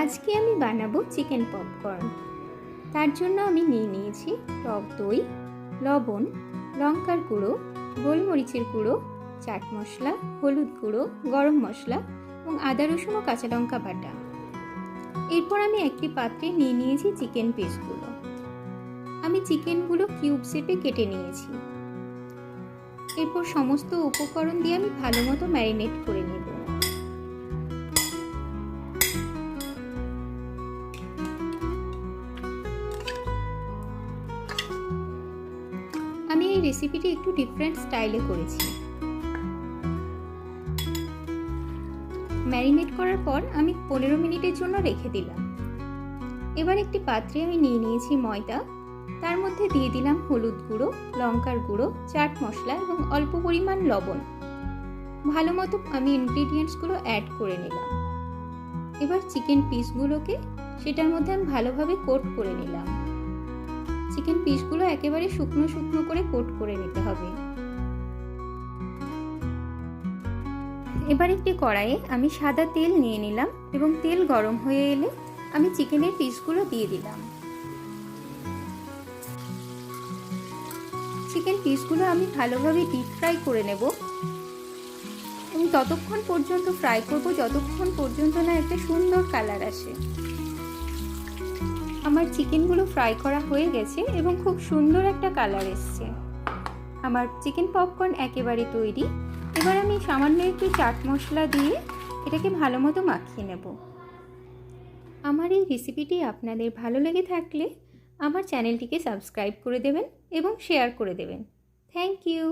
আজকে আমি বানাবো চিকেন পপকর্ন। তার জন্য আমি নিয়েছি টক দই, লবণ, লঙ্কার গুঁড়ো, গোলমরিচের গুঁড়ো, চাট মশলা, হলুদ গুঁড়ো, গরম মশলা এবং আদা রসুন ও কাঁচা লঙ্কা বাটা। এরপর আমি একটি পাত্রে নিয়েছি চিকেন পিসগুলো। আমি চিকেনগুলো কিউব শেপে কেটে নিয়েছি। এরপর সমস্ত উপকরণ দিয়ে আমি ভালো মতো ম্যারিনেট করে নেব। আমি এই রেসিপিটি একটু ডিফারেন্ট স্টাইলে করেছি। ম্যারিনেট করার পর আমি 15 মিনিটের জন্য রেখে দিলাম। এবার একটি পাত্রে আমি নিয়েছি ময়দা। তার মধ্যে দিয়ে দিলাম হলুদ গুঁড়ো, লঙ্কার গুঁড়ো, চাট মশলা এবং অল্প পরিমাণ লবণ। ভালো মতো আমি ইনগ্রিডিয়েন্টসগুলো অ্যাড করে নিলাম। এবার চিকেন পিসগুলোকে সেটার মধ্যে আমি ভালোভাবে কোট করে নিলাম। চিকেন পিসগুলো একেবারে শুকনো শুকনো করে কোট করে নিতে হবে। এবার একটি কড়াইয়ে আমি সাদা তেল নিয়ে নিলাম এবং তেল গরম হয়ে এলে আমি চিকেনের পিসগুলো দিয়ে দিলাম। চিকেন পিসগুলো আমি ভালোভাবে ডিপ ফ্রাই করে নেব এবং ততক্ষণ পর্যন্ত ফ্রাই করব যতক্ষণ পর্যন্ত না একটা সুন্দর কালার আসে। আমার চিকেনগুলো ফ্রাই করা হয়ে গেছে এবং খুব সুন্দর একটা কালার এসছে। আমার চিকেন পপকর্ন একেবারে তৈরি। এবার আমি সামান্য একটু চাট মশলা দিয়ে এটাকে ভালো মতো মাখিয়ে নেব। আমার এই রেসিপিটি আপনাদের ভালো লেগে থাকলে আমার চ্যানেলটিকে সাবস্ক্রাইব করে দেবেন এবং শেয়ার করে দেবেন। Thank you.